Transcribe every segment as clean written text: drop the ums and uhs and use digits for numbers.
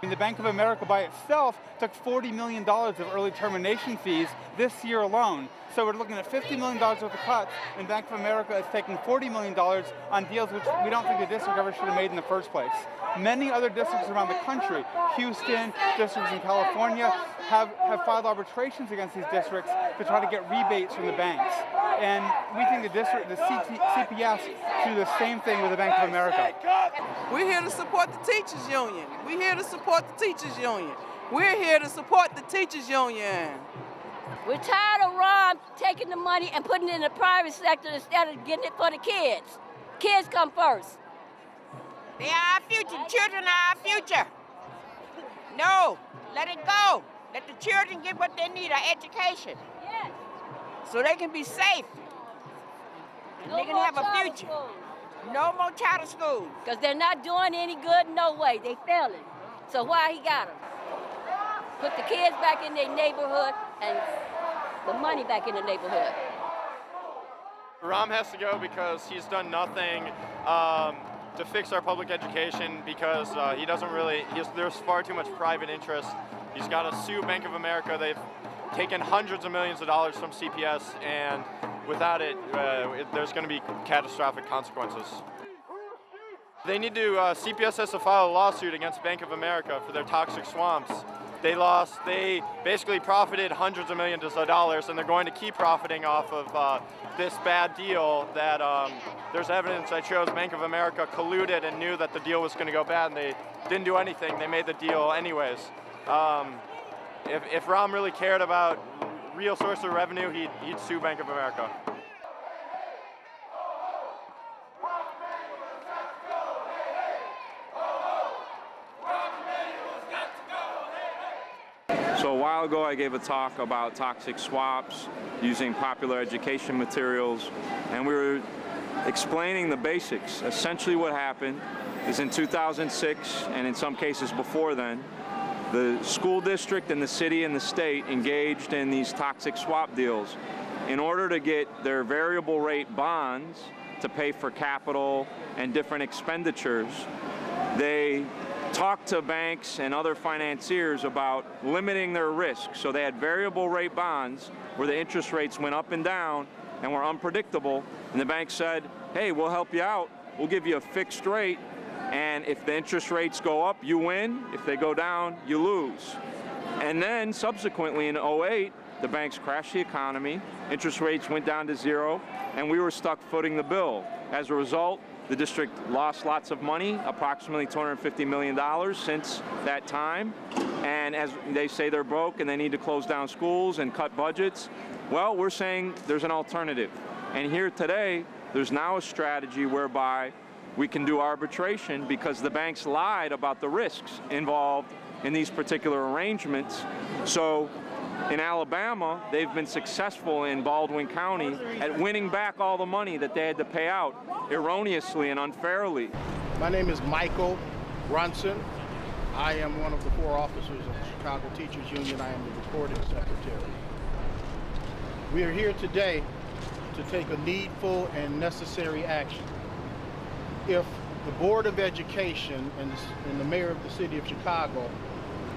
I mean, the Bank of America by itself took $40 million of early termination fees this year alone. So we're looking at $50 million worth of cuts, and Bank of America is taking $40 million on deals which we don't think the district ever should have made in the first place. Many other districts around the country, Houston, districts in California, have filed arbitrations against these districts to try to get rebates from the banks. And we think the CPS should do the same thing with the Bank of America. We're here to support the teachers union. We're here to support the teachers union. We're here to support the teachers union. We're tired of Rahm taking the money and putting it in the private sector instead of getting it for the kids. Kids come first. They are our future. Children are our future. No, let it go. Let the children get what they need, our education. Yes. So they can be safe. And they can have a future. No more charter schools. Because they're not doing any good, no way. They failing. So why he got them? Put the kids back in their neighborhood and the money back in the neighborhood. Rahm has to go because he's done nothing to fix our public education, because he doesn't really, there's far too much private interest. He's got to sue Bank of America. They've taken hundreds of millions of dollars from CPS, and without it, there's going to be catastrophic consequences. They need to, CPS has to file a lawsuit against Bank of America for their toxic swamps. They basically profited hundreds of millions of dollars, and they're going to keep profiting off of this bad deal that there's evidence that shows Bank of America colluded and knew that the deal was going to go bad, and they didn't do anything. They made the deal anyways. If Rahm really cared about real source of revenue, he'd sue Bank of America. So a while ago I gave a talk about toxic swaps using popular education materials, and we were explaining the basics. Essentially what happened is in 2006, and in some cases before then, the school district and the city and the state engaged in these toxic swap deals in order to get their variable rate bonds to pay for capital and different expenditures. They talked to banks and other financiers about limiting their risk. So they had variable rate bonds where the interest rates went up and down and were unpredictable. And the bank said, hey, we'll help you out. We'll give you a fixed rate. And if the interest rates go up, you win. If they go down, you lose. And then subsequently in 2008, the banks crashed the economy, interest rates went down to zero, and we were stuck footing the bill. As a result, the district lost lots of money, approximately $250 million since that time. And as they say, they're broke and they need to close down schools and cut budgets. Well, we're saying there's an alternative. And here today, there's now a strategy whereby we can do arbitration because the banks lied about the risks involved in these particular arrangements. So in Alabama, they've been successful in Baldwin County at winning back all the money that they had to pay out erroneously and unfairly. My name is Michael Brunson. I am one of the 4 officers of the Chicago Teachers Union. I am the recording secretary. We are here today to take a needful and necessary action. If the Board of Education and the mayor of the city of Chicago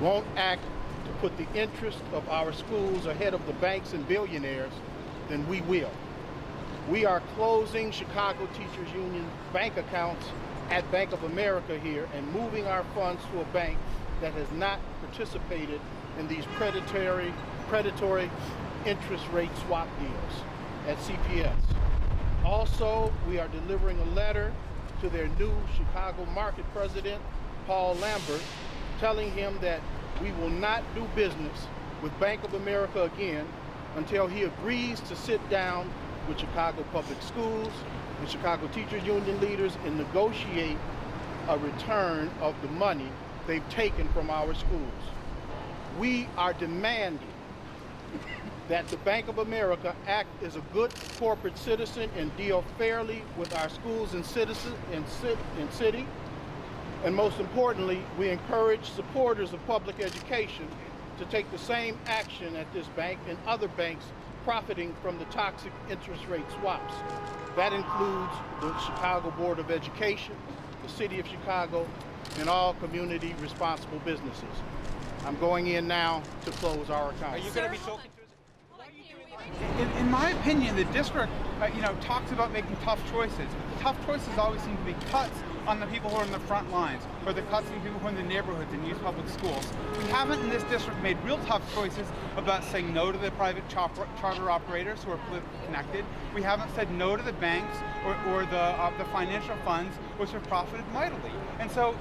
won't act to put the interest of our schools ahead of the banks and billionaires, then we will. We are closing Chicago Teachers Union bank accounts at Bank of America here and moving our funds to a bank that has not participated in these predatory interest rate swap deals at CPS. Also, we are delivering a letter to their new Chicago market president, Paul Lambert, telling him that we will not do business with Bank of America again until he agrees to sit down with Chicago Public Schools and Chicago Teachers Union leaders and negotiate a return of the money they've taken from our schools. We are demanding that the Bank of America act as a good corporate citizen and deal fairly with our schools and citizens and city. And most importantly, we encourage supporters of public education to take the same action at this bank and other banks profiting from the toxic interest rate swaps. That includes the Chicago Board of Education, the City of Chicago, and all community responsible businesses. I'm going in now to close our accounts. Are you going to be talking to us? In my opinion, the district, talks about making tough choices. Tough choices always seem to be cuts on the people who are in the front lines, or the cuts on people who are in the neighborhoods and use public schools. We haven't in this district made real tough choices about saying no to the private charter operators who are politically connected. We haven't said no to the banks or the financial funds which have profited mightily. And so,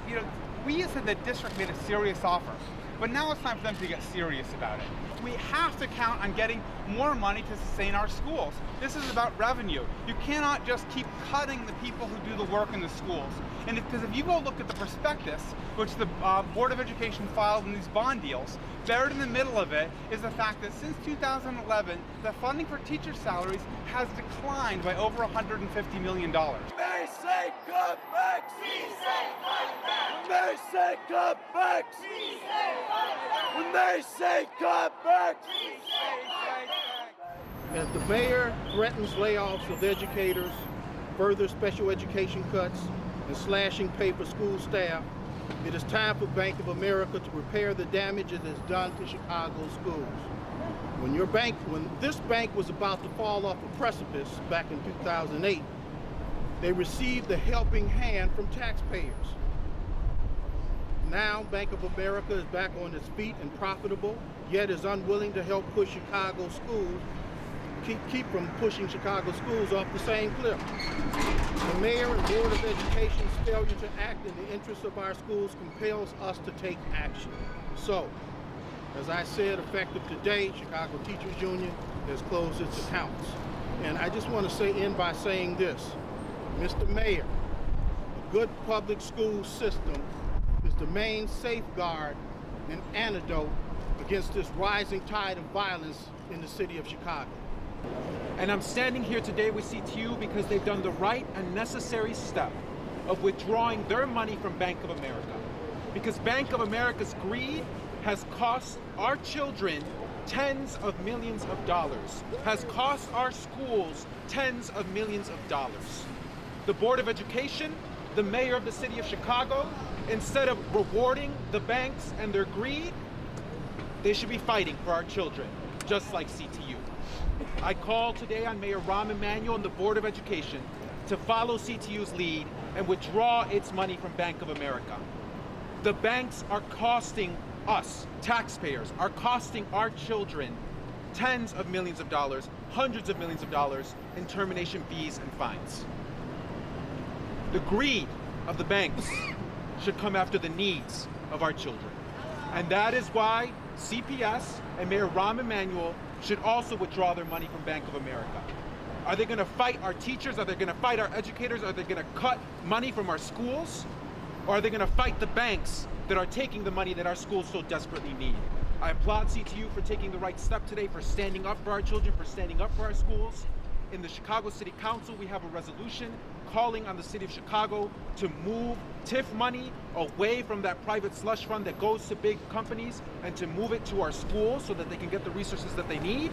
we said the district made a serious offer. But now it's time for them to get serious about it. We have to count on getting more money to sustain our schools. This is about revenue. You cannot just keep cutting the people who do the work in the schools. And because if you go look at the prospectus, which the Board of Education filed in these bond deals, buried in the middle of it is the fact that since 2011, the funding for teacher salaries has declined by over $150 million. They say cutbacks! We say cutbacks! They say cutbacks! We say cutbacks! When they say cutbacks! We say cutbacks! As the mayor threatens layoffs of educators, further special education cuts, and slashing pay for school staff, it is time for Bank of America to repair the damage it has done to Chicago schools. When this bank was about to fall off a precipice back in 2008, they received a helping hand from taxpayers. Now Bank of America is back on its feet and profitable, yet is unwilling to help push Chicago schools, keep from pushing Chicago schools off the same cliff. The mayor and Board of Education's failure to act in the interests of our schools compels us to take action. So, as I said, effective today, Chicago Teachers Union has closed its accounts. And I just want to end by saying this. Mr. Mayor, a good public school system is the main safeguard and antidote against this rising tide of violence in the city of Chicago. And I'm standing here today with CTU because they've done the right and necessary step of withdrawing their money from Bank of America. Because Bank of America's greed has cost our children tens of millions of dollars, has cost our schools tens of millions of dollars. The Board of Education, the mayor of the city of Chicago, instead of rewarding the banks and their greed, they should be fighting for our children, just like CTU. I call today on Mayor Rahm Emanuel and the Board of Education to follow CTU's lead and withdraw its money from Bank of America. The banks are costing us, taxpayers, are costing our children tens of millions of dollars, hundreds of millions of dollars in termination fees and fines. The greed of the banks should come after the needs of our children. And that is why CPS and Mayor Rahm Emanuel should also withdraw their money from Bank of America. Are they going to fight our teachers? Are they going to fight our educators? Are they going to cut money from our schools? Or are they going to fight the banks that are taking the money that our schools so desperately need? I applaud CTU for taking the right step today, for standing up for our children, for standing up for our schools. In the Chicago City Council, we have a resolution calling on the city of Chicago to move TIF money away from that private slush fund that goes to big companies and to move it to our schools so that they can get the resources that they need.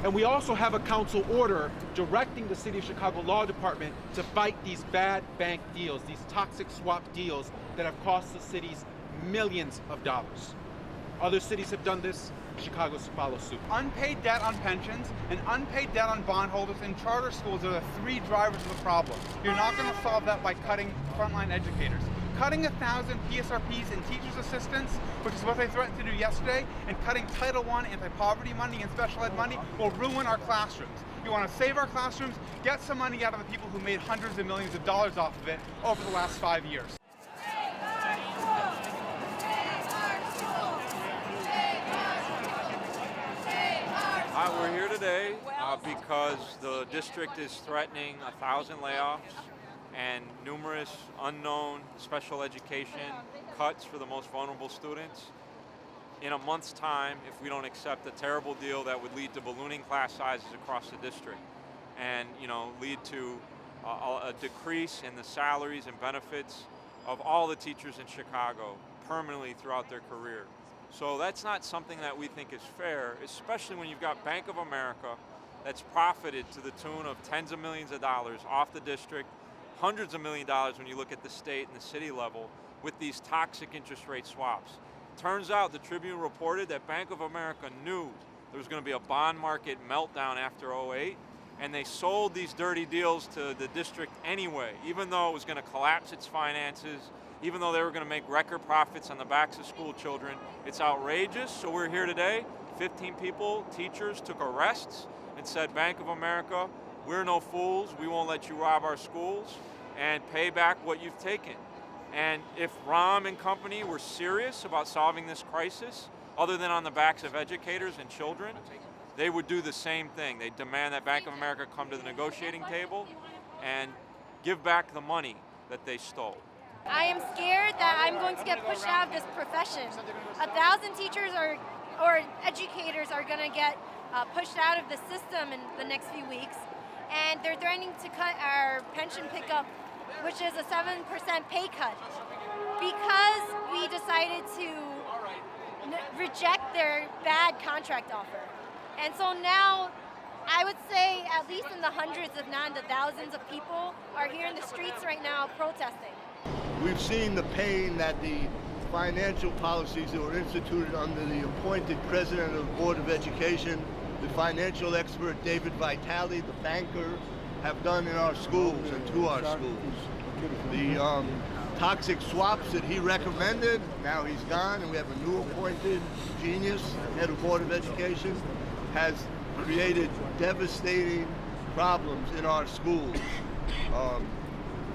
And we also have a council order directing the City of Chicago Law Department to fight these bad bank deals, these toxic swap deals that have cost the cities millions of dollars. Other cities have done this. Chicago follows suit. Unpaid debt on pensions and unpaid debt on bondholders and charter schools are the three drivers of the problem. You're not going to solve that by cutting frontline educators. Cutting 1,000 PSRPs and teachers' assistants, which is what they threatened to do yesterday, and cutting Title I anti-poverty money and special ed money will ruin our classrooms. You want to save our classrooms, get some money out of the people who made hundreds of millions of dollars off of it over the last 5 years. We're here today because the district is threatening 1,000 layoffs and numerous unknown special education cuts for the most vulnerable students in a month's time if we don't accept a terrible deal that would lead to ballooning class sizes across the district and lead to a decrease in the salaries and benefits of all the teachers in Chicago permanently throughout their career. So that's not something that we think is fair, especially when you've got Bank of America that's profited to the tune of tens of millions of dollars off the district, hundreds of millions of dollars when you look at the state and the city level, with these toxic interest rate swaps. Turns out the Tribune reported that Bank of America knew there was going to be a bond market meltdown after '08, and they sold these dirty deals to the district anyway, even though it was going to collapse its finances, even though they were going to make record profits on the backs of school children. It's outrageous, so we're here today. 15 people, teachers, took arrests and said, Bank of America, we're no fools, we won't let you rob our schools, and pay back what you've taken. And if Rahm and company were serious about solving this crisis, other than on the backs of educators and children, they would do the same thing. They demand that Bank of America come to the negotiating table and give back the money that they stole. I am scared that I'm going to get pushed out of this profession. 1,000 teachers or educators are going to get pushed out of the system in the next few weeks, and they're threatening to cut our pension pickup, which is a 7% pay cut, because we decided to reject their bad contract offer. And so now, I would say at least in the hundreds, if not in the thousands of people are here in the streets right now protesting. We've seen the pain that the financial policies that were instituted under the appointed president of the Board of Education, the financial expert David Vitale, the banker, have done in our schools and to our schools. The toxic swaps that he recommended, now he's gone, and we have a new appointed genius, head of Board of Education, has created devastating problems in our schools.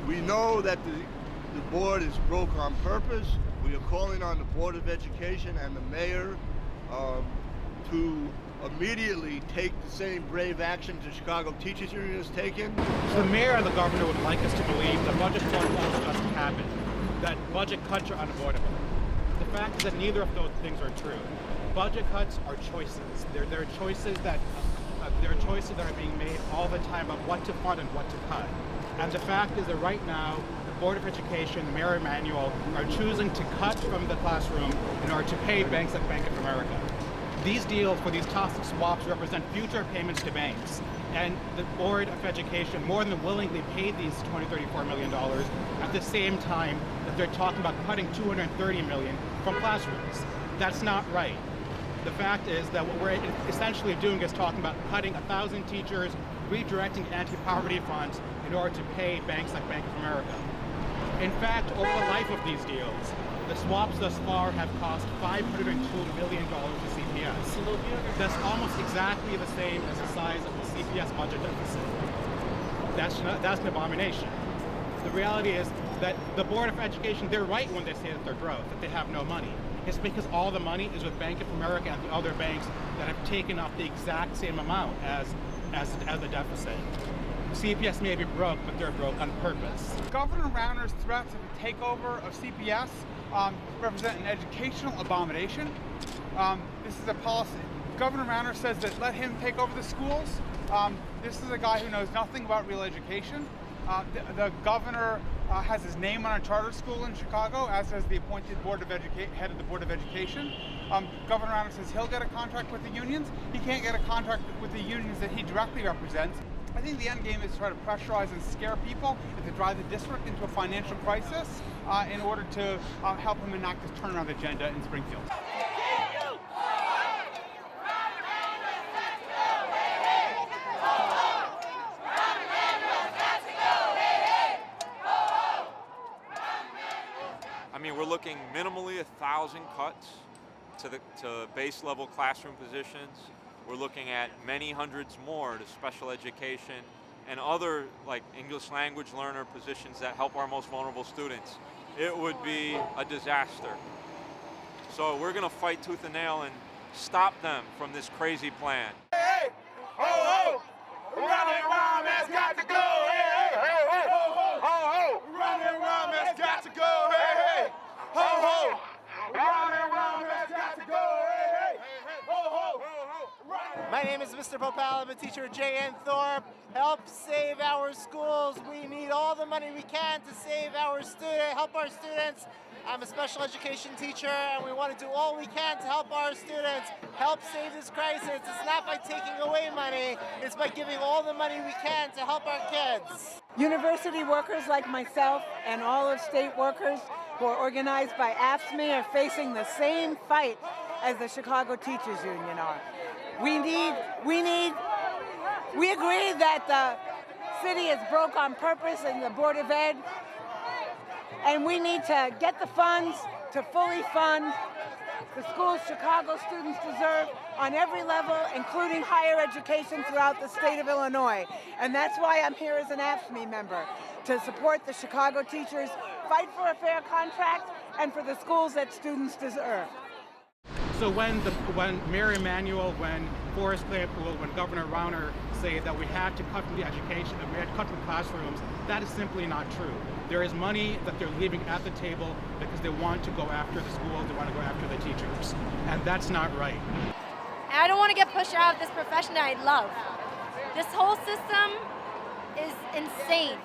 We know that the board is broke on purpose. We are calling on the Board of Education and the mayor to immediately take the same brave actions the Chicago Teachers Union has taken. So the mayor and the governor would like us to believe that budget shortfalls just happen, that budget cuts are unavoidable. The fact is that neither of those things are true. Budget cuts are choices. They're choices that are being made all the time about what to fund and what to cut. And the fact is that right now, the Board of Education, Mayor Emanuel, are choosing to cut from the classroom in order to pay banks like Bank of America. These deals for these toxic swaps represent future payments to banks. And the Board of Education more than willingly paid these $34 million at the same time that they're talking about cutting $230 million from classrooms. That's not right. The fact is that what we're essentially doing is talking about cutting 1,000 teachers, redirecting anti-poverty funds in order to pay banks like Bank of America. In fact, over the life of these deals, the swaps thus far have cost $502 million to CPS. That's almost exactly the same as the size of the CPS budget deficit. That's an abomination. The reality is that the Board of Education, they're right when they say that they're broke, that they have no money. It's because all the money is with Bank of America and the other banks that have taken up the exact same amount as the deficit. CPS may be broke, but they're broke on purpose. Governor Rauner's threats of a takeover of CPS represent an educational abomination. This is a policy. Governor Rauner says that let him take over the schools. This is a guy who knows nothing about real education. The governor has his name on a charter school in Chicago, as does the appointed head of the Board of Education. Governor Rauner says he'll get a contract with the unions. He can't get a contract with the unions that he directly represents. I think the end game is to try to pressurize and scare people and to drive the district into a financial crisis in order to help him enact his turnaround agenda in Springfield. I mean, we're looking minimally 1,000 cuts to base level classroom positions. We're looking at many hundreds more to special education and other like English language learner positions that help our most vulnerable students. It would be a disaster. So we're gonna fight tooth and nail and stop them from this crazy plan. Hey, ho, ho, Rahm has got to go. Hey, hey, hey, ho, ho, Rahm has got to go. Hey, hey, ho, ho, Rahm has got to go. Hey, hey, ho, ho. My name is Mr. Popal. I'm a teacher at J.N. Thorpe. Help save our schools. We need all the money we can to save help our students. I'm a special education teacher, and we want to do all we can to help our students help save this crisis. It's not by taking away money, it's by giving all the money we can to help our kids. University workers like myself and all of state workers who are organized by AFSCME are facing the same fight as the Chicago Teachers Union are. We agree that the city is broke on purpose in the Board of Ed, and we need to get the funds to fully fund the schools Chicago students deserve on every level, including higher education throughout the state of Illinois. And that's why I'm here as an AFSCME member, to support the Chicago teachers, fight for a fair contract, and for the schools that students deserve. So when Mayor Emanuel, when Forrest Claypool, when Governor Rauner say that we had to cut from the education, that we had to cut from classrooms, that is simply not true. There is money that they're leaving at the table because they want to go after the schools, they want to go after the teachers, and that's not right. I don't want to get pushed out of this profession that I love. This whole system is insane.